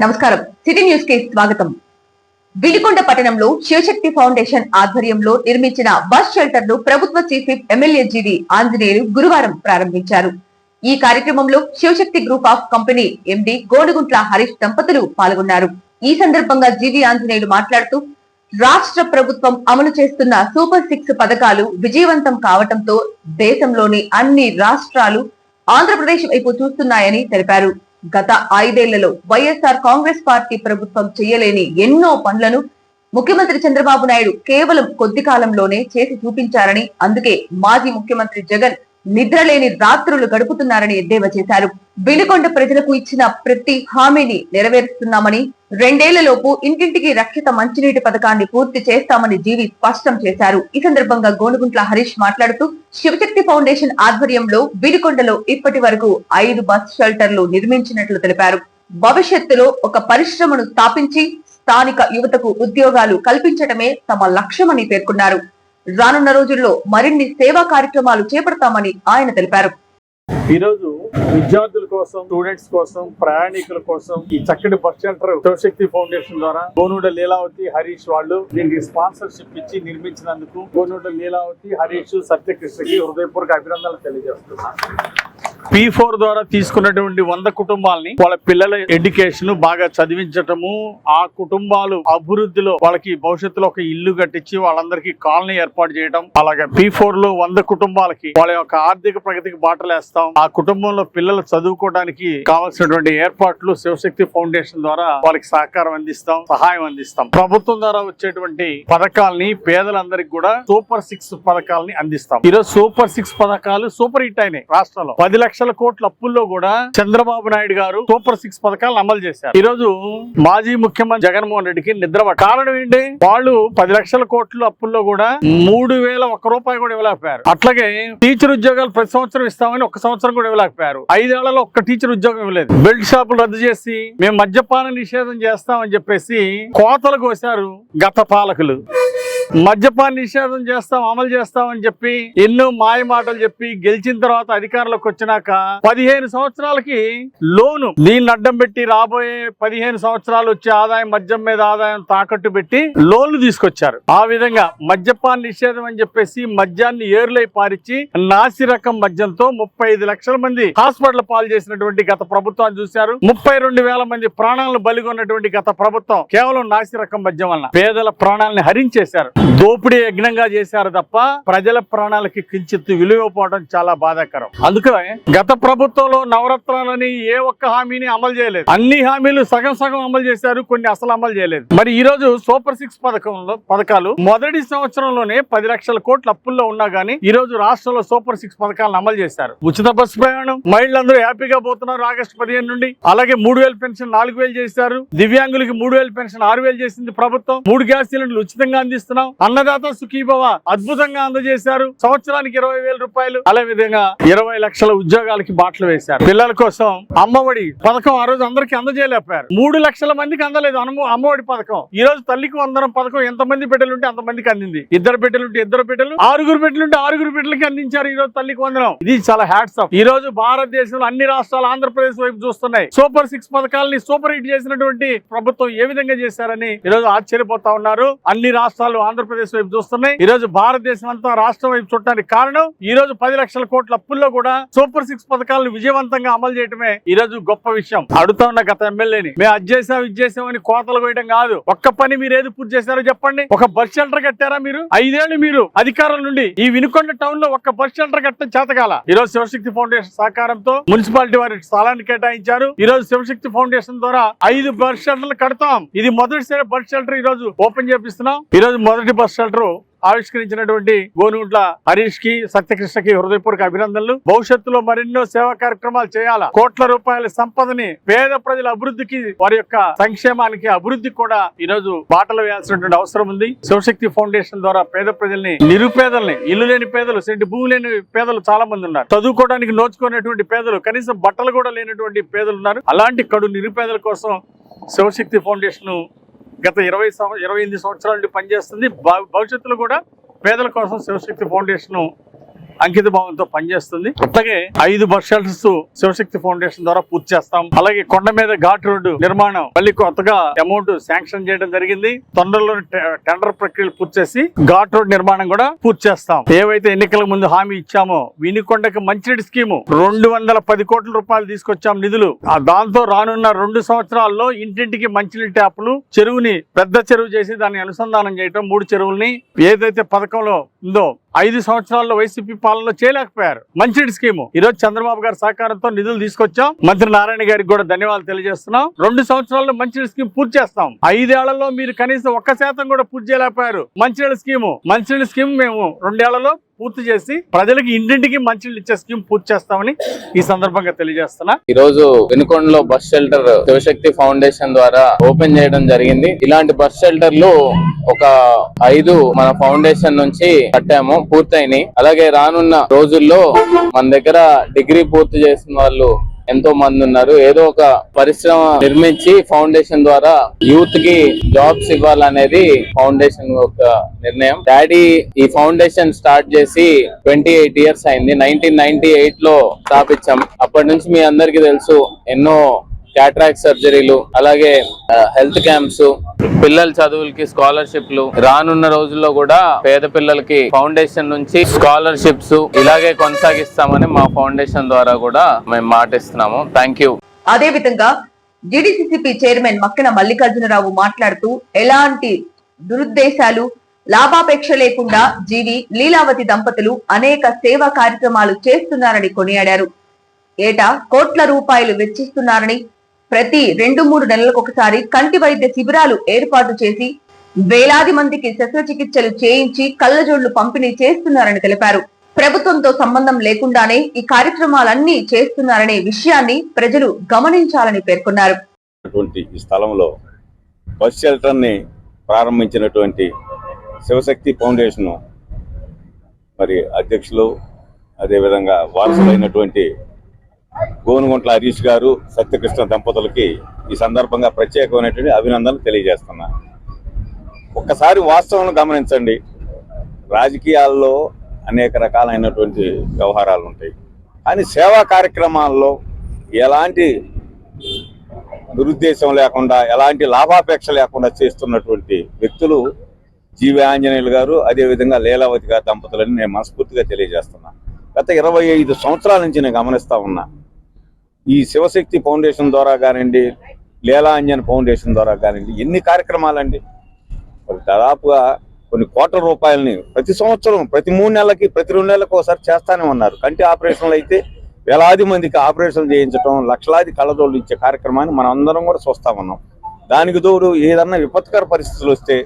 నమస్కారం. City news కి స్వాగతం. వినుకొండ పట్టణంలో శివశక్తి ఫౌండేషన్ ఆధ్వర్యంలో నిర్మించిన బస్ షెల్టర్ ను ప్రభుత్వ chief whip MLA GV Anjaneyulu గురువారం ప్రారంభించారు. ఈ కార్యక్రమంలో Shivashakti group of company MD Gonuguntla Harish దంపతులు పాల్గొన్నారు. ఈ సందర్భంగా జీవి ఆంజనేయులు మాట్లాడుతూ రాష్ట్ర ప్రభుత్వం అమలు చేస్తున్న సూపర్ 6 పథకాలు విజయవంతం కావడంతో దేశంలోని అన్ని రాష్ట్రాలు ఆంధ్రప్రదేశ్ వైపు చూస్తున్నాయని తెలిపారు. గత 5 ఏళ్లలో వైఎస్ఆర్ కాంగ్రెస్ పార్టీ ప్రభుత్వం చేయలేని ఎన్నో పనులను ముఖ్యమంత్రి చంద్రబాబు నాయుడు కేవలం కొద్ది కాలంలోనే చేసి చూపించారని, అందుకే మాజీ ముఖ్యమంత్రి జగన్ నిద్రలేని రాత్రులు గడుపుతున్నారని ఎద్దేవా చేశారు. వినుకొండ ప్రజలకు ఇచ్చిన ప్రతి హామీని నెరవేరుస్తున్నామని, 2 ఏళ్లలోపు ఇంటింటికి రక్షిత మంచినీటి పథకాన్ని పూర్తి చేస్తామని జీవి స్పష్టం చేశారు. ఈ సందర్భంగా గోనుగుంట్ల హరీష్ మాట్లాడుతూ శివశక్తి ఫౌండేషన్ ఆధ్వర్యంలో వినుకొండలో ఇప్పటి వరకు 5 బస్ షెల్టర్లు నిర్మించినట్లు తెలిపారు. భవిష్యత్తులో ఒక పరిశ్రమను స్థాపించి స్థానిక యువతకు ఉద్యోగాలు కల్పించడమే తమ లక్ష్యమని పేర్కొన్నారు. రానున్న రోజుల్లో మరిన్ని సేవా కార్యక్రమాలు చేపడతామని ఆయన తెలిపారు. ఈరోజు విద్యార్థుల కోసం, స్టూడెంట్స్ కోసం, ప్రయాణికుల కోసం ఈ చక్కటి బస్ షెల్టర్ శివశక్తి ఫౌండేషన్ ద్వారా గోనుడ లీలావతి, హరీష్ వాళ్ళు దీనికి స్పాన్సర్షిప్ ఇచ్చి నిర్మించినందుకు గోనుడ లీలావతి, హరీష్, సత్యకృష్ణకి హృదయపూర్వక అభినందనలు తెలియజేస్తున్నారు. P4 ద్వారా తీసుకున్నటువంటి 100 కుటుంబాలని వాళ్ళ పిల్లల ఎడ్యుకేషన్ బాగా చదివించటము, ఆ కుటుంబాలు అభివృద్ధిలో వాళ్ళకి భవిష్యత్తులో ఒక ఇల్లు కట్టించి వాళ్ళందరికీ కాలనీ ఏర్పాటు చేయడం, అలాగే P4 లో 100 కుటుంబాలకి వాళ్ళ యొక్క ఆర్థిక ప్రగతికి బాటలేస్తాం. ఆ కుటుంబంలో పిల్లలు చదువుకోవడానికి కావాల్సినటువంటి ఏర్పాట్లు శివశక్తి ఫౌండేషన్ ద్వారా వాళ్ళకి సహకారం అందిస్తాం, సహాయం అందిస్తాం. ప్రభుత్వం ద్వారా వచ్చేటువంటి పథకాలని పేదలందరికీ కూడా సూపర్ 6 పథకాలని అందిస్తాం. ఈరోజు సూపర్ 6 పథకాలు సూపర్ హిట్ అయినాయి. రాష్ట్రంలో 10 లక్షల కోట్ల అప్పుల్లో కూడా చంద్రబాబు నాయుడు గారు సూపర్ 6 పథకాలను అమలు చేశారు. ఈ రోజు మాజీ ముఖ్యమంత్రి జగన్మోహన్ రెడ్డికి నిద్ర కారణం ఏంటి? వాళ్ళు 10 లక్షల కోట్ల అప్పుల్లో కూడా 3,001 రూపాయలు కూడా ఇవ్వలేకపోయారు. అట్లాగే టీచర్ ఉద్యోగాలు ప్రతి సంవత్సరం ఇస్తామని 1 సంవత్సరం కూడా ఇవ్వలేకపోయారు. 5 ఏళ్లలో ఒక్క టీచర్ ఉద్యోగం ఇవ్వలేదు. బెల్ట్ షాపులు రద్దు చేసి మేము మద్యపాన నిషేధం చేస్తామని చెప్పేసి కోతలు కోసారు గత పాలకులు. మద్యపాన నిషేధం చేస్తాం, అమలు చేస్తామని చెప్పి ఎన్నో మాయ మాటలు చెప్పి గెలిచిన తర్వాత అధికారంలోకి వచ్చినాక 15 సంవత్సరాలకి లోను దీన్ని అడ్డం పెట్టి రాబోయే 15 సంవత్సరాలు వచ్చే ఆదాయం, మద్యం మీద ఆదాయం తాకట్టు పెట్టి లోన్లు తీసుకొచ్చారు. ఆ విధంగా మద్యపాన నిషేధం అని చెప్పేసి మద్యాన్ని ఏరులై పారించి నాసి రకం మద్యంతో 35 లక్షల మంది హాస్పిటల్ పాలు చేసినటువంటి గత ప్రభుత్వాన్ని చూశారు. 32,000 మంది ప్రాణాలను బలిగొన్నటువంటి గత ప్రభుత్వం కేవలం నాసి రకం మద్యం వల్ల పేదల ప్రాణాలను హరించేశారు. దోపిడీ యజ్ఞంగా చేశారు తప్ప ప్రజల ప్రాణాలకి కించిత్ విలువపోవడం చాలా బాధాకరం. అందుకనే గత ప్రభుత్వంలో నవరత్నాలని ఏ ఒక్క హామీని అమలు చేయలేదు. అన్ని హామీలు సగం సగం అమలు చేశారు, కొన్ని అసలు అమలు చేయలేదు. మరి ఈ రోజు సూపర్ 6 పథకాలు మొదటి సంవత్సరంలోనే 10 లక్షల కోట్ల అప్పుల్లో ఉన్నా గానీ ఈ రోజు రాష్ట్రంలో సూపర్ 6 పథకాలను అమలు చేశారు. ఉచిత బస్సు ప్రయాణం, మహిళలందరూ హ్యాపీగా పోతున్నారు ఆగస్టు 15 నుండి. అలాగే 3,000 పెన్షన్ 4,000 చేశారు. దివ్యాంగులకి 3,000 పెన్షన్ 6,000 చేసింది ప్రభుత్వం. 3 గ్యాస్ సిలిండర్లు ఉచితంగా అందిస్తున్నాం. అన్నదాత సుఖీభవ అద్భుతంగా అందజేశారు. సంవత్సరానికి 20,000 రూపాయలు. అదే విధంగా 20 లక్షల ఉద్యోగాలకి బాటలు వేశారు. పిల్లల కోసం అమ్మఒడి పథకం ఆ రోజు అందరికి అందజేయలేకపోయారు. 3 లక్షల మందికి అందలేదు అమ్మఒడి పథకం. ఈ రోజు తల్లికి వందనం పథకం ఎంతమంది బిడ్డలు ఉంటే అంతమందికి అందింది. 2 బిడ్డలు ఉంటే 2 బిడ్డలు, 6 బిడ్డలు ఉంటే 6 బిడ్డలకి అందించారు ఈ రోజు తల్లికి వందనం. ఇది చాలా హ్యాట్స్ ఆఫ్. ఈ రోజు భారతదేశంలో అన్ని రాష్ట్రాలు ఆంధ్రప్రదేశ్ వైపు చూస్తున్నాయి. సూపర్ 6 పథకాలని సూపర్ హిట్ చేసినటువంటి ప్రభుత్వం ఏ విధంగా చేశారని ఈ రోజు ఆశ్చర్యపోతా ఉన్నారు. అన్ని రాష్ట్రాలు ఆంధ్రప్రదేశ్ వైపు చూస్తున్నాయి. ఈ రోజు భారతదేశం అంతా రాష్ట్రం వైపు చూడటానికి కారణం ఈ రోజు 10 లక్షల కోట్ల అప్పుల్లో కూడా సూపర్ 6 పథకాలను విజయవంతంగా అమలు చేయడమే ఈ రోజు గొప్ప విషయం. అడుగుతా ఉన్న గత ఎమ్మెల్యేని మేము అది చేసాం అని కోతలు వేయడం కాదు. ఒక్క పని మీరు ఏది పూర్తి చేశారో చెప్పండి. ఒక బస్ షెల్టర్ కట్టారా? మీరు 5 ఏళ్లు మీరు అధికారం నుండి ఈ వినుకొండ టౌన్ లో ఒక్క బస్ షెల్టర్ కట్టడం చేతకాల. ఈ రోజు శివశక్తి ఫౌండేషన్ సహకారంతో మున్సిపాలిటీ వారి స్థలాన్ని కేటాయించారు. ఈ రోజు శివశక్తి ఫౌండేషన్ ద్వారా 5 బస్ షెల్టర్లు కడతాం. ఇది మొదటిసారి బస్ షెల్టర్ ఈ రోజు ఓపెన్ చేపిస్తున్నాం. ఈ రోజు మొదటి బస్ షెల్టర్ ఆవిష్కరించినటువంటి గోనుగుంట్ల హరీష్ కి, సత్యకృష్ణకి హృదయపూర్వక అభినందనలు. భవిష్యత్తులో మరెన్నో సేవా కార్యక్రమాలు చేయాలా. కోట్ల రూపాయల సంపదని పేద ప్రజల అభివృద్ధికి, వారి యొక్క సంక్షేమానికి, అభివృద్ధికి కూడా ఈ రోజు బాటలు వేయాల్సినటువంటి అవసరం ఉంది. శివశక్తి ఫౌండేషన్ ద్వారా పేద ప్రజల్ని, నిరుపేదల్ని, ఇల్లు లేని పేదలు, సెంటి భూమి లేని పేదలు చాలా మంది ఉన్నారు. చదువుకోవడానికి నోచుకునేటువంటి పేదలు, కనీసం బట్టలు కూడా లేనటువంటి పేదలు ఉన్నారు. అలాంటి కడు నిరుపేదల కోసం శివశక్తి ఫౌండేషన్ గత 28 సంవత్సరాల నుండి పనిచేస్తుంది. భవిష్యత్తులో కూడా పేదల కోసం శివశక్తి ఫౌండేషన్ అంకిత భావంతో పనిచేస్తుంది. అట్లాగే 5 బస్ షెల్టర్స్ శివశక్తి ఫౌండేషన్ ద్వారా పూర్తి చేస్తాం. అలాగే కొండ మీద ఘాట్ రోడ్డు నిర్మాణం మళ్ళీ కొత్తగా అమౌంట్ శాంక్షన్ చేయడం జరిగింది. తొందరలో టెండర్ ప్రక్రియలు పూర్తి చేసి ఘాట్ రోడ్ నిర్మాణం కూడా పూర్తి చేస్తాం. ఏవైతే ఎన్నికల ముందు హామీ ఇచ్చామో వినుకొండకి మంచినీటి స్కీము 210 కోట్ల రూపాయలు తీసుకొచ్చాం నిధులు. దాంతో రానున్న 2 సంవత్సరాల్లో ఇంటింటికి మంచినీటి ట్యాపులు, చెరువుని పెద్ద చెరువు చేసి దాన్ని అనుసంధానం చేయటం, 3 చెరువుల్ని ఏదైతే పథకంలో ఉందో 5 సంవత్సరాల్లో వైసీపీ పాలనలో చేయలేకపోయారు. మంచినీటి స్కీము ఈ రోజు చంద్రబాబు గారి సహకారంతో నిధులు తీసుకొచ్చాం. మంత్రి నారాయణ గారికి కూడా ధన్యవాదాలు తెలియజేస్తున్నాం. 2 సంవత్సరాల్లో మంచినీటి స్కీమ్ పూర్తి చేస్తాం. 5 ఏళ్లలో మీరు కనీసం 1% కూడా పూర్తి చేయలేకపోయారు. మంచినీటి స్కీమ్ మేము 2 ఏళ్లలో పూర్తి చేసి ప్రజలకు ఇంటింటికి మంచినీళ్ళు ఇచ్చే స్కీమ్ పూర్తి చేస్తామని ఈ సందర్భంగా తెలియజేస్తున్నా. ఈ రోజు వినుకొండలో బస్ షెల్టర్ శివశక్తి ఫౌండేషన్ ద్వారా ఓపెన్ చేయడం జరిగింది. ఇలాంటి బస్ షెల్టర్లు ఒక 5 మన ఫౌండేషన్ నుంచి కట్టాము, పూర్తయినాయి. అలాగే రానున్న రోజుల్లో మన దగ్గర డిగ్రీ పూర్తి చేసిన వాళ్ళు ఎంతో మంది ఉన్నారు. ఏదో ఒక పరిశ్రమ నిర్మించి ఫౌండేషన్ ద్వారా యూత్ కి జాబ్స్ ఇవ్వాలనేది ఫౌండేషన్ ఒక నిర్ణయం. డాడీ ఈ ఫౌండేషన్ స్టార్ట్ చేసి 28 ఇయర్స్ అయింది. 1998 లో స్థాపించాం. అప్పటి నుంచి మీ అందరికి తెలుసు ఎన్నో క్యాట్రాక్ట్ సర్జరీలు, అలాగే హెల్త్ క్యాంప్స్, పిల్లల చదువులకి స్కాలర్షిప్లు, రానున్న రోజుల్లో కూడా పేద పిల్లలకి ఫౌండేషన్ నుంచి స్కాలర్షిప్స్ ఇలాగే కొనసాగిస్తామని మా ఫౌండేషన్ ద్వారా కూడా మేము మాటిస్తున్నాము. Thank you. అదే విధంగా జీడీసీసీపీ చైర్మన్ మక్కన మల్లికార్జునరావు మాట్లాడుతూ ఎలాంటి దురుద్దేశాలు, లాభాపేక్ష లేకుండా జీవి లీలావతి దంపతులు అనేక సేవా కార్యక్రమాలు చేస్తున్నారని కొనియాడారు. ఏటా కోట్ల రూపాయలు వెచ్చిస్తున్నారని, ప్రతి 2-3 నెలలకు ఒకసారి కంటి వైద్య శిబిరాలు ఏర్పాటు చేసి వేలాది మందికి శస్త్రచికిత్సలు చేయించి కళ్ళజోళ్లు పంపిణీ చేస్తున్నారని తెలిపారు. ప్రభుత్వంతో సంబంధం లేకుండానే ఈ కార్యక్రమాలన్నీ చేస్తున్నారనే విషయాన్ని ప్రజలు గమనించాలని పేర్కొన్నారు. ఈ స్థలంలో బస్ షెల్టర్ ని ప్రారంభించినటువంటి శివశక్తి ఫౌండేషన్ మరి అధ్యక్షులు, అదేవిధంగా వారసులైనటువంటి గోనుగుంట్ల హరీష్ గారు, సత్యకృష్ణ దంపతులకి ఈ సందర్భంగా ప్రత్యేకమైనటువంటి అభినందనలు తెలియజేస్తున్నా. ఒక్కసారి వాస్తవం గమనించండి. రాజకీయాల్లో అనేక రకాలైనటువంటి వ్యవహారాలు ఉంటాయి, కానీ సేవా కార్యక్రమాల్లో ఎలాంటి దురుద్దేశం లేకుండా, ఎలాంటి లాభాపేక్ష లేకుండా చేస్తున్నటువంటి వ్యక్తులు జీవి ఆంజనేయులు గారు, అదేవిధంగా లీలావతి గారి దంపతులని నేను మనస్ఫూర్తిగా తెలియజేస్తున్నా. గత 25 సంవత్సరాల నుంచి నేను గమనిస్తా ఉన్నా. ఈ శివశక్తి ఫౌండేషన్ ద్వారా కానివ్వండి, లీలా అంజన్ ఫౌండేషన్ ద్వారా కానివ్వండి, ఎన్ని కార్యక్రమాలండి. దాదాపుగా కొన్ని కోట్ల రూపాయలని ప్రతి సంవత్సరం, ప్రతి 3 నెలలకి, ప్రతి 2 నెలలకు ఒకసారి చేస్తానే ఉన్నారు. కంటి ఆపరేషన్లు అయితే వేలాది మందికి ఆపరేషన్ చేయించడం, లక్షలాది కళ్ళజోళ్ళు ఇచ్చే కార్యక్రమాన్ని మనం అందరం కూడా చూస్తా ఉన్నాం. దానికి తోడు ఏదన్నా విపత్కర పరిస్థితులు వస్తే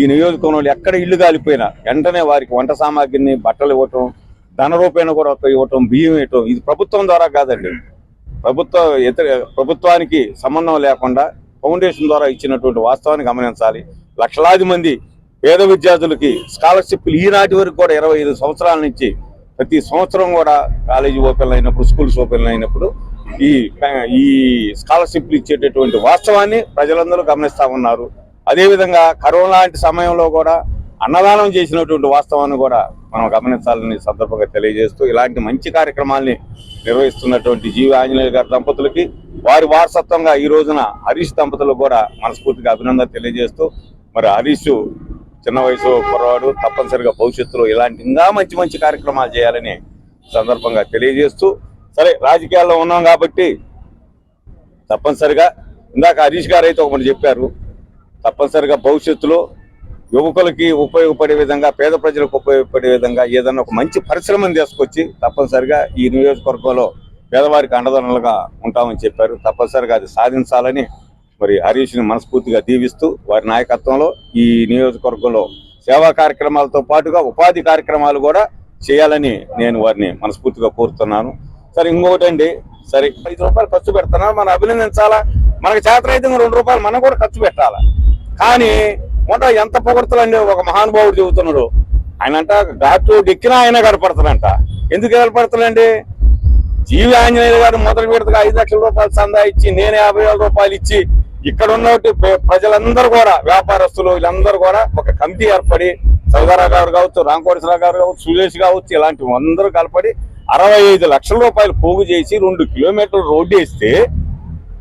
ఈ నియోజకవర్గంలో ఎక్కడ ఇల్లు కాలిపోయినా వెంటనే వారికి వంట సామాగ్రిని, బట్టలు ఇవ్వటం, ధన రూపేణ కూడా ఇవ్వటం, బియ్యం ఇవ్వటం. ఇది ప్రభుత్వం ద్వారా కాదండి. ప్రభుత్వానికి సంబంధం లేకుండా ఫౌండేషన్ ద్వారా ఇచ్చినటువంటి వాస్తవాన్ని గమనించాలి. లక్షలాది మంది పేద విద్యార్థులకి స్కాలర్షిప్లు ఈనాటి వరకు కూడా 25 సంవత్సరాల నుంచి ప్రతి సంవత్సరం కూడా కాలేజీ ఓపెన్ అయినప్పుడు, స్కూల్స్ ఓపెన్ అయినప్పుడు ఈ స్కాలర్షిప్లు ఇచ్చేటటువంటి వాస్తవాన్ని ప్రజలందరూ గమనిస్తా ఉన్నారు. అదేవిధంగా కరోనా లాంటి సమయంలో కూడా అన్నదానం చేసినటువంటి వాస్తవాన్ని కూడా మనం గమనించాలని సందర్భంగా తెలియజేస్తూ, ఇలాంటి మంచి కార్యక్రమాల్ని నిర్వహిస్తున్నటువంటి జీవి ఆంజనేయ గారి దంపతులకి, వారి వారసత్వంగా ఈ రోజున హరీష్ దంపతులకు కూడా మనస్ఫూర్తిగా అభినందన తెలియజేస్తూ, మరి హరీష్ చిన్న వయసు కుర్రవాడు, తప్పనిసరిగా భవిష్యత్తులో ఇలాంటి ఇంకా మంచి మంచి కార్యక్రమాలు చేయాలని సందర్భంగా తెలియజేస్తూ, సరే రాజకీయాల్లో ఉన్నాం కాబట్టి తప్పనిసరిగా ఇందాక హరీష్ గారు అయితే ఒకటి చెప్పారు, తప్పనిసరిగా భవిష్యత్తులో యువకులకి ఉపయోగపడే విధంగా, పేద ప్రజలకు ఉపయోగపడే విధంగా ఏదన్నా ఒక మంచి పరిశ్రమను తీసుకొచ్చి తప్పనిసరిగా ఈ నియోజకవర్గంలో పేదవారికి అండదండలుగా ఉంటామని చెప్పారు. తప్పనిసరిగా అది సాధించాలని మరి హరీష్ని మనస్ఫూర్తిగా దీవిస్తూ, వారి నాయకత్వంలో ఈ నియోజకవర్గంలో సేవా కార్యక్రమాలతో పాటుగా ఉపాధి కార్యక్రమాలు కూడా చేయాలని నేను వారిని మనస్ఫూర్తిగా కోరుతున్నాను. సరే ఇంకొకటండి, సరే 5 రూపాయలు ఖర్చు పెడుతున్నారు, మనం అభినందించాలా. మనకు చేతనైతే 2 రూపాయలు మనం కూడా ఖర్చు పెట్టాలా. కానీ ఎంత పొగడుతుందండి. ఒక మహానుభావుడు చెబుతున్నాడు, ఆయన అంట డాక్టర్ ఎక్కినా ఆయన కనపడుతుందంట. ఎందుకు కనపడుతుందండి? జీవి ఆంజనేయులు గారు మొదటి విడతగా 5 లక్షల రూపాయలు సందా ఇచ్చి, నేను 50,000 రూపాయలు ఇచ్చి, ఇక్కడ ఉన్న ప్రజలందరూ కూడా, వ్యాపారస్తులు వీళ్ళందరూ కూడా ఒక కమిటీ ఏర్పడి సౌదారావు గారు కావచ్చు, రాంకోటేశ్వరరావు గారు కావచ్చు, సురేష్ కావచ్చు, ఇలాంటి అందరూ కలపడి 65 లక్షల రూపాయలు పోగు చేసి 2 కిలోమీటర్లు రోడ్డు వేస్తే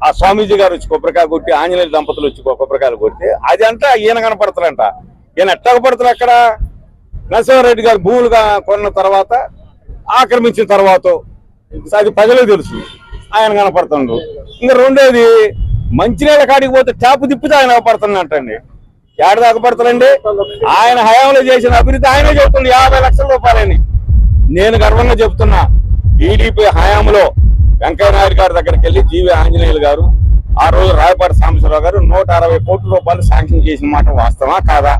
ఆ స్వామీజీ గారు వచ్చి కొబ్బరికాయ కొట్టి, ఆంజనేయ దంపతులు వచ్చి కొబ్బరికాయలు కొడితే అది అంతా ఈయన కనపడతారంట. ఈయన ఎట్టగపడతారు అక్కడ? నరసింహారెడ్డి గారు భూములుగా కొన్న తర్వాత, ఆక్రమించిన తర్వాత అది ప్రజలకు తెలుసు, ఆయన కనపడుతుండ్రు. ఇంకా రెండోది, మంచినీళ్ళ కాడికి పోతే ట్యాపు తిప్పితే ఆయన కనపడుతున్నట్టండి. ఏడ దాకా పడతారండి? ఆయన హయాంలో చేసిన అభివృద్ధి ఆయనే చెబుతుంది 50 లక్షల రూపాయలని. నేను గర్వంగా చెప్తున్నా, టీడీపీ హయాంలో వెంకయ్య నాయుడు గారి దగ్గరికి వెళ్ళి జీవి ఆంజనేయులు గారు, ఆ రోజు రాయపాటి సాంబశివరావు గారు 160 కోట్ల రూపాయలు శాంక్షన్ చేసిన మాట వాస్తవా కాదా?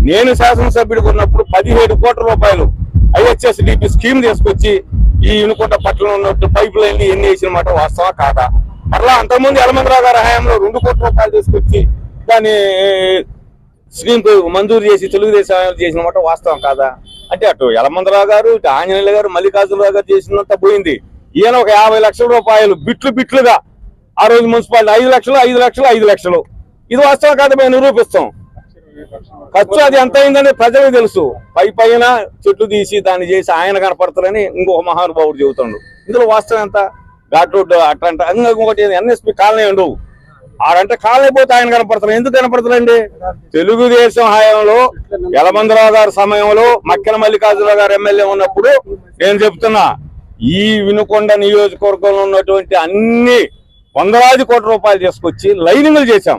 నేను శాసనసభ్యుడికి ఉన్నప్పుడు 17 కోట్ల రూపాయలు IHSDP స్కీమ్ తీసుకొచ్చి ఈ ఇనుకుంట పట్టణంలో ఉన్నట్టు పైప్ లైన్లు ఎన్ని వేసిన మాట వాస్తవా కాదా? మరలా అంతకుముందు యలమందరావు గారి హయాంలో 2 కోట్ల రూపాయలు తీసుకొచ్చి దాన్ని స్కీమ్ మంజూరు చేసి తెలుగుదేశం చేసిన మాట వాస్తవం కాదా? అంటే అటు యలమందరావు గారు, ఇటు ఆంజనేయులు గారు, మల్లికార్జునరావు గారు చేసినంత పోయింది. ఈయన ఒక 50 లక్షల రూపాయలు బిట్లుగా ఆ రోజు మున్సిపాలిటీ 5 లక్షలు 5 లక్షలు 5 లక్షలు, ఇది వాస్తవం కాదు, మేము నిరూపిస్తాం. ఖర్చు అది ఎంత అయిందని ప్రజలకు తెలుసు. పైన చెట్లు తీసి దాన్ని చేసి ఆయన కనపడతారని ఇంకొక మహానుభావుడు చెబుతాడు. ఇందులో వాస్తవం ఎంత? ఘాట్ రోడ్డు అట్లంట, ఇంకొకటి NSP కాలనీ ఉండవు, ఆడంటే కాలనీ పోతే ఆయన కనపడతారు. ఎందుకు కనపడతారండి? తెలుగుదేశం హయాంలో యలమందరావు గారి సమయంలో మక్కెల మల్లికార్జునరావు గారు ఎమ్మెల్యే ఉన్నప్పుడు నేను చెప్తున్నా, ఈ వినుకొండ నియోజకవర్గంలో ఉన్నటువంటి అన్ని 100 కోట్ల రూపాయలు తీసుకొచ్చి లైనింగ్లు చేశాం.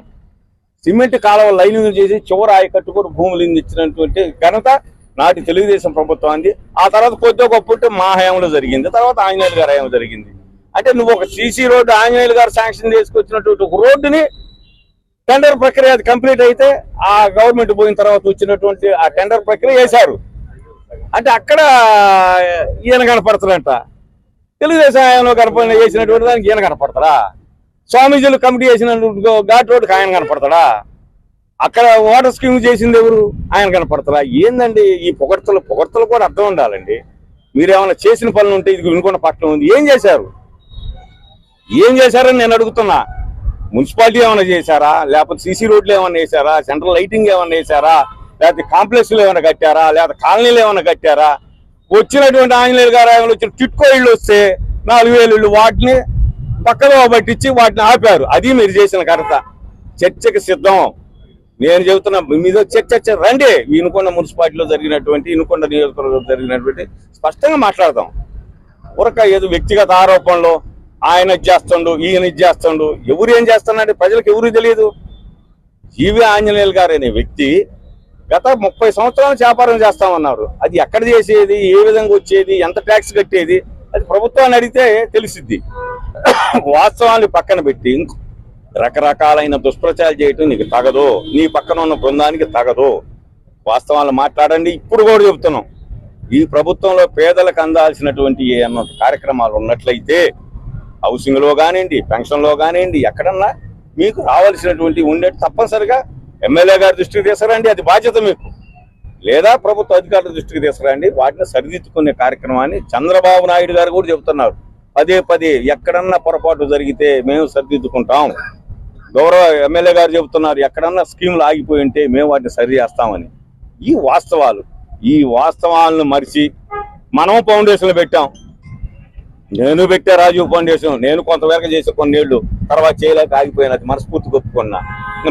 సిమెంట్ కాలువ లైనింగ్లు చేసి చివరి ఆయకట్టుకు భూములు ఇచ్చినటువంటి ఘనత నాటి తెలుగుదేశం ప్రభుత్వం అంది. ఆ తర్వాత కొద్దిగా గొప్ప మా హయాంలో జరిగింది, తర్వాత ఆంజనేయులు గారి హయాంలో జరిగింది. అంటే నువ్వు ఒక CC రోడ్డు ఆంజనేయులు గారు శాంక్షన్ చేసుకొచ్చినటువంటి ఒక రోడ్డుని టెండర్ ప్రక్రియ అది కంప్లీట్ అయితే ఆ గవర్నమెంట్ పోయిన తర్వాత వచ్చినటువంటి ఆ టెండర్ ప్రక్రియ వేశారు. అంటే అక్కడ ఈయన కనపడతాడంట. తెలుగుదేశం హయాంలో చేసినటువంటి దానికి ఈయన కనపడతాడా? స్వామీజీలు కమిటీ చేసినటువంటి ఘాట్ రోడ్డుకి ఆయన కనపడతాడా? అక్కడ వాటర్ స్కీమ్ చేసింది ఎవరు? ఆయన కనపడతారా? ఏందండి ఈ పొగడ్తలు కూడా అర్థం ఉండాలండి. మీరేమైనా చేసిన పనులు ఉంటే ఇది వినుకొండ పట్టణం ఉంది, ఏం చేశారని నేను అడుగుతున్నా. మున్సిపాలిటీ ఏమైనా చేశారా? లేకపోతే CC రోడ్లు ఏమైనా వేశారా? సెంట్రల్ లైటింగ్ ఏమైనా వేశారా? లేకపోతే కాంప్లెక్స్లు ఏమైనా కట్టారా? లేకపోతే కాలనీలు ఏమైనా కట్టారా? వచ్చినటువంటి ఆంజనేయులు గారు వచ్చిన టిట్కో ఇళ్ళు వస్తే 4000 ఇళ్ళు, వాటిని పక్కలో పట్టించి వాటిని ఆపారు. అది మీరు చేసిన ఘనత. చర్చకి సిద్ధం. నేను చెబుతున్నా, మీద చర్చ రండి. వినుకొండ మున్సిపాలిటీలో జరిగినటువంటి, వినుకొండ నియోజకవర్గంలో జరిగినటువంటి స్పష్టంగా మాట్లాడదాం. ఊరక ఏదో వ్యక్తిగత ఆరోపణలు, ఆయన చేస్తుండు, ఈయన చేస్తుండు, ఎవరు ఏం చేస్తున్నారంటే ప్రజలకు ఎవరు తెలియదు. జీవి ఆంజనేయులు గారు అనే వ్యక్తి గత 30 సంవత్సరాలు వ్యాపారం చేస్తామన్నారు. అది ఎక్కడ చేసేది, ఏ విధంగా వచ్చేది, ఎంత ట్యాక్స్ కట్టేది, అది ప్రభుత్వాన్ని అడిగితే తెలిసిద్ది. వాస్తవాన్ని పక్కన పెట్టి రకరకాలైన దుష్ప్రచారాలు చేయటం నీకు తగదు, నీ పక్కన ఉన్న బృందానికి తగదు. వాస్తవాలు మాట్లాడండి. ఇప్పుడు కూడా చెబుతున్నాం, ఈ ప్రభుత్వంలో పేదలకు అందాల్సినటువంటి ఏమన్నా కార్యక్రమాలు ఉన్నట్లయితే హౌసింగ్ లో కానివ్వండి, పెన్షన్ లో కానివ్వండి, ఎక్కడన్నా మీకు రావాల్సినటువంటి ఉండేది తప్పనిసరిగా ఎమ్మెల్యే గారి దృష్టికి తీసుకురండి, అది బాధ్యత మీకు. లేదా ప్రభుత్వ అధికారుల దృష్టికి తీసుకురండి. వాటిని సరిదిద్దుకునే కార్యక్రమాన్ని చంద్రబాబు నాయుడు గారు కూడా చెబుతున్నారు. పదే ఎక్కడన్నా పొరపాటు జరిగితే మేము సరిదిద్దుకుంటాం. గౌరవ ఎమ్మెల్యే గారు చెబుతున్నారు, ఎక్కడన్నా స్కీములు ఆగిపోయి ఉంటే మేము వాటిని సరి చేస్తామని. ఈ వాస్తవాలను మరిచి మనం ఫౌండేషన్లు పెట్టాం. నేను పెట్టా రాజీవ్ ఫౌండేషన్. నేను కొంతవరకు చేసే కొన్నేళ్లు, తర్వాత చేయలేక ఆగిపోయినది మనస్ఫూర్తిగా ఒప్పుకున్నా.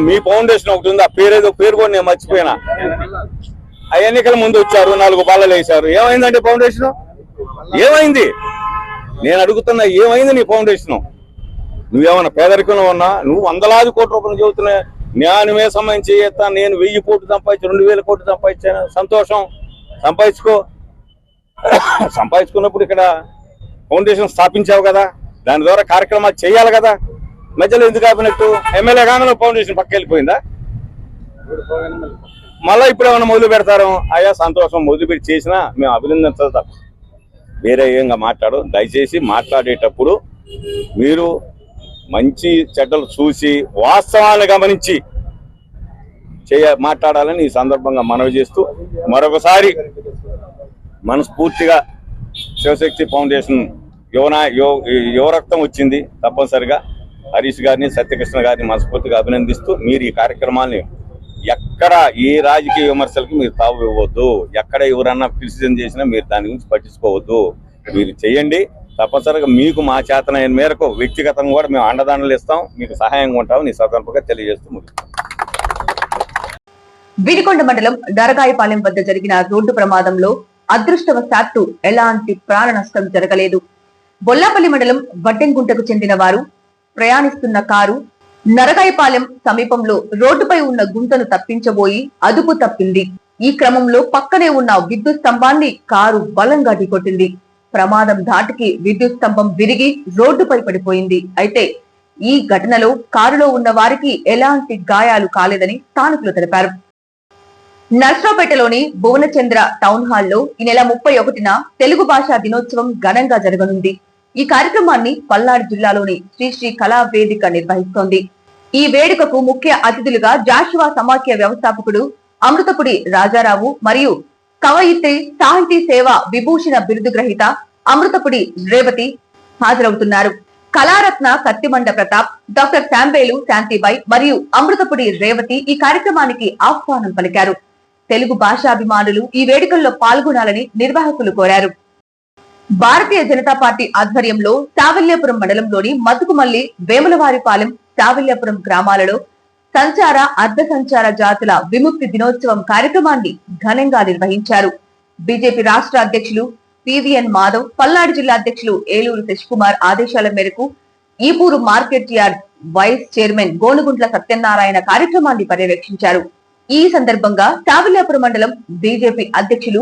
మీ ఫౌండేషన్ ఒకటి ఉంది, ఆ పేరు కూడా నేను మర్చిపోయినా. ఆ ఎన్నికల ముందు వచ్చారు, 4 బల్లలు వేశారు. ఏమైందంటే ఫౌండేషన్ ఏమైంది? నేను అడుగుతున్నా, ఏమైంది నీ ఫౌండేషన్? నువ్వేమన్నా పేదరికంలో ఉన్నా? నువ్వు 100,000 కోట్ల రూపాయలు చెబుతున్నా. జ్ఞానమే సంబంధించి చేస్తా, నేను 1000 కోట్లు సంపాదించి 2000 కోట్లు సంపాదించాను. సంతోషం, సంపాదించుకున్నప్పుడు ఇక్కడ ఫౌండేషన్ స్థాపించావు కదా, దాని ద్వారా కార్యక్రమాలు చేయాలి కదా. మధ్యలో ఎందుకు ఆపినట్టు? ఎమ్మెల్యే గానే ఫౌండేషన్ పక్క వెళ్ళిపోయిందా? మళ్ళీ ఇప్పుడు ఏమైనా మొదలు పెడతారు? అయ్యా సంతోషం, మొదలుపెట్టి చేసినా మేము అభినందించాలి. వేరే ఏంగా మాట్లాడు. దయచేసి మాట్లాడేటప్పుడు మీరు మంచి చెడ్డలు చూసి వాస్తవాన్ని గమనించి మాట్లాడాలని ఈ సందర్భంగా మనవి చేస్తూ, మరొకసారి మనస్ఫూర్తిగా శివశక్తి ఫౌండేషన్ యువరక్తం వచ్చింది. తప్పనిసరిగా హరీష్ గారిని, సత్యకృష్ణ గారిని మనస్ఫూర్తిగా అభినందిస్తూ, మీరు ఈ కార్యక్రమాన్ని ఎక్కడ ఏ రాజకీయ విమర్శలకి మీరు తావు ఇవ్వద్దు. ఎక్కడ ఎవరన్నా క్రిటిసిజం చేసినా మీరు దాని గురించి పట్టించుకోవద్దు. మీరు చేయండి. తప్పనిసరిగా మీకు మా చేతనైన మేరకు వ్యక్తిగతంగా కూడా మేము అండదండలు ఇస్తాం, మీకు సహాయంగా ఉంటాం. నీ సందర్భంగా తెలియజేస్తూ ముగిస్తాం. విడికొండ మండలం దరగాయపాలెం వద్ద జరిగిన రోడ్డు ప్రమాదంలో అదృష్టవశాత్తు ఎలాంటి ప్రాణ నష్టం జరగలేదు. బొల్లాపల్లి మండలం వడ్డెంగుంటకు చెందిన వారు ప్రయాణిస్తున్న కారు నరగాయపాలెం సమీపంలో రోడ్డుపై ఉన్న గుంతను తప్పించబోయి అదుపు తప్పింది. ఈ క్రమంలో పక్కనే ఉన్న విద్యుత్ స్తంభాన్ని కారు బలంగా ఢీకొట్టింది. ప్రమాదం ధాటికి విద్యుత్ స్తంభం విరిగి రోడ్డుపై పడిపోయింది. అయితే ఈ ఘటనలో కారులో ఉన్న వారికి ఎలాంటి గాయాలు కాలేదని స్థానికులు తెలిపారు. నర్సరావుపేటలోని భువనచంద్ర టౌన్ హాల్లో ఈ నెల 31న తెలుగు భాషా దినోత్సవం ఘనంగా జరగనుంది. ఈ కార్యక్రమాన్ని పల్నాడు జిల్లాలోని శ్రీ శ్రీ కళా వేదిక నిర్వహిస్తోంది. ఈ వేడుకకు ముఖ్య అతిథులుగా జాషువా సమాఖ్య వ్యవస్థాపకుడు అమృతపుడి రాజారావు మరియు కవయిత్రి సాహితీ సేవ విభూషణ బిరుదు గ్రహీత అమృతపుడి రేవతి హాజరవుతున్నారు. కళారత్న కత్తిమండ ప్రతాప్, డాక్టర్ శాంబేలు శాంతిబాయ్ మరియు అమృతపుడి రేవతి ఈ కార్యక్రమానికి ఆహ్వానం పలికారు. తెలుగు భాషాభిమానులు ఈ వేడుకల్లో పాల్గొనాలని నిర్వాహకులు కోరారు. భారతీయ జనతా పార్టీ ఆధ్వర్యంలో సావల్యాపురం మండలంలోని మతుకుమల్లి, వేములవారిపాలెం, సావల్యాపురం గ్రామాలలో సంచార, అర్ధ సంచార జాతుల విముక్తి దినోత్సవం కార్యక్రమాన్ని ఘనంగా నిర్వహించారు. బీజేపీ రాష్ట్ర అధ్యక్షులు పివిఎన్ మాధవ్, పల్నాడు జిల్లా అధ్యక్షులు ఏలూరు శశికుమార్ ఆదేశాల మేరకు Epuru market yard vice chairman Gonuguntla Satyanarayana కార్యక్రమాన్ని పర్యవేక్షించారు. ఈ సందర్భంగా సావల్యాపురం మండలం బీజేపీ అధ్యక్షులు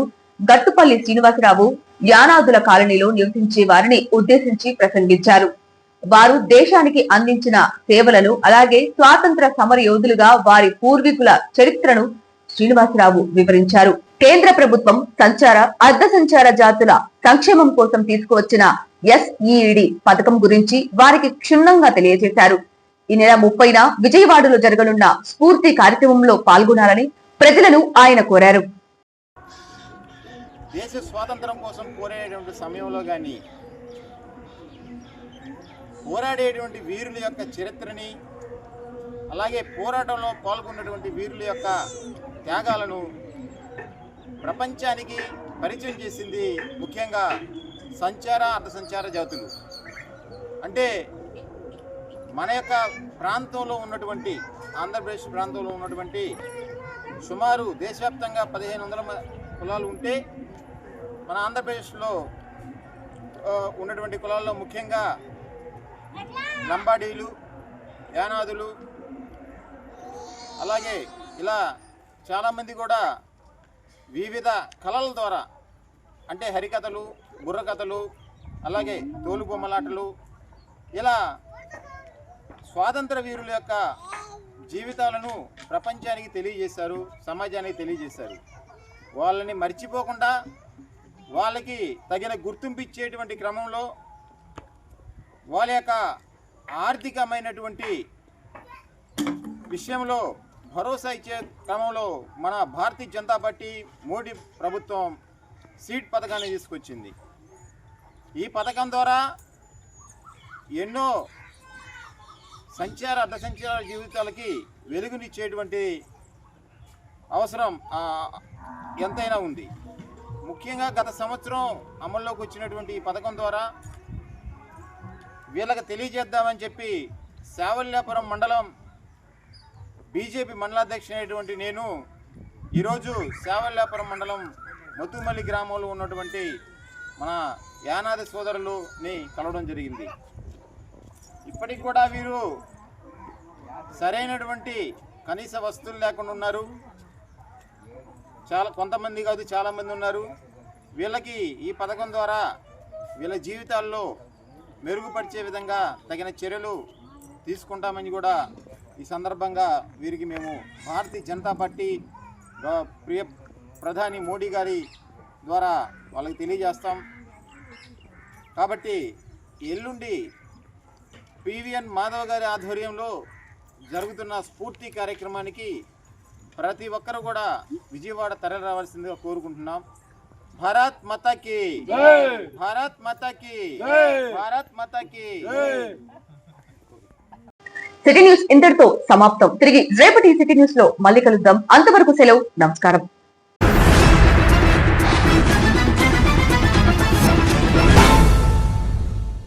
గట్టుపల్లి శ్రీనివాసరావు యానాదుల కాలనీలో నివసించే వారిని ఉద్దేశించి ప్రసంగించారు. వారు దేశానికి అందించిన సేవలను, అలాగే స్వాతంత్ర సమర యోధులుగా వారి పూర్వీకుల చరిత్రను శ్రీనివాసరావు వివరించారు. కేంద్ర ప్రభుత్వం సంచార, అర్ధ సంచార జాతుల సంక్షేమం కోసం తీసుకువచ్చిన SEED పథకం గురించి వారికి క్షుణ్ణంగా తెలియజేశారు. ఈ నెల 30న విజయవాడలో జరగనున్న స్ఫూర్తి కార్యక్రమంలో పాల్గొనాలని ప్రజలను ఆయన కోరారు. దేశ స్వాతంత్రం కోసం పోరాడేటువంటి సమయంలో కానీ పోరాడేటువంటి వీరుల యొక్క చరిత్రని, అలాగే పోరాటంలో పాల్గొన్నటువంటి వీరుల యొక్క త్యాగాలను ప్రపంచానికి పరిచయం చేసింది ముఖ్యంగా సంచార, అర్ధ సంచార జాతులు. అంటే మన యొక్క ప్రాంతంలో ఉన్నటువంటి, ఆంధ్రప్రదేశ్ ప్రాంతంలో ఉన్నటువంటి సుమారు దేశవ్యాప్తంగా 1500 కులాలు ఉంటే, మన ఆంధ్రప్రదేశ్లో ఉన్నటువంటి కులాల్లో ముఖ్యంగా లంబాడీలు, యానాదులు, అలాగే ఇలా చాలామంది కూడా వివిధ కళల ద్వారా, అంటే హరికథలు, బుర్రకథలు, అలాగే తోలుబొమ్మలాటలు, ఇలా స్వాతంత్ర వీరుల యొక్క జీవితాలను ప్రపంచానికి తెలియజేశారు, సమాజానికి తెలియజేశారు. వాళ్ళని మర్చిపోకుండా వాళ్ళకి తగిన గుర్తింపు ఇచ్చేటువంటి క్రమంలో, వాళ్ళ యొక్క ఆర్థికమైనటువంటి విషయంలో భరోసా ఇచ్చే క్రమంలో మన భారతీయ జనతా పార్టీ మోడీ ప్రభుత్వం సీడ్ పథకాన్ని తీసుకొచ్చింది. ఈ పథకం ద్వారా ఎన్నో సంచార, అర్ధ సంచార జీవితాలకి వెలుగునిచ్చేటువంటి అవసరం ఎంతైనా ఉంది. ముఖ్యంగా గత సంవత్సరం అమల్లోకి వచ్చినటువంటి ఈ పథకం ద్వారా వీళ్ళకి తెలియజేద్దామని చెప్పి సావల్యాపురం మండలం బీజేపీ మండలాధ్యక్షుడైనటువంటి నేను ఈరోజు సావల్యాపురం మండలం మతుమల్లి గ్రామంలో ఉన్నటువంటి మన యానాది సోదరులని కలవడం జరిగింది. ఇప్పటికి కూడా వీరు సరైనటువంటి కనీస వస్తువులు లేకుండా ఉన్నారు. కొంతమంది కాదు, చాలామంది ఉన్నారు. వీళ్ళకి ఈ పథకం ద్వారా వీళ్ళ జీవితాల్లో మెరుగుపరిచే విధంగా తగిన చర్యలు తీసుకుంటామని కూడా ఈ సందర్భంగా వీరికి మేము భారతీయ జనతా పార్టీ ప్రియ ప్రధాని మోడీ గారి ద్వారా వాళ్ళకి తెలియజేస్తాం. కాబట్టి ఎల్లుండి పివిఎన్ మాధవ్ గారి ఆధ్వర్యంలో జరుగుతున్న స్ఫూర్తి కార్యక్రమానికి ప్రతి ఒక్కరు కూడా విజయవాడ తరలి రావాల్సిందిగా కోరుకుంటున్నాం. భారత్ మాతాకి జై, భారత్ మాతాకి జై, భారత్ మాతాకి జై. సిటీ న్యూస్ ఇంతటితో సమాప్తం. తిరిగి రేపటి సిటీ న్యూస్ లో మళ్ళీ కలుద్దాం. అంతవరకు సెలవు. నమస్కారం.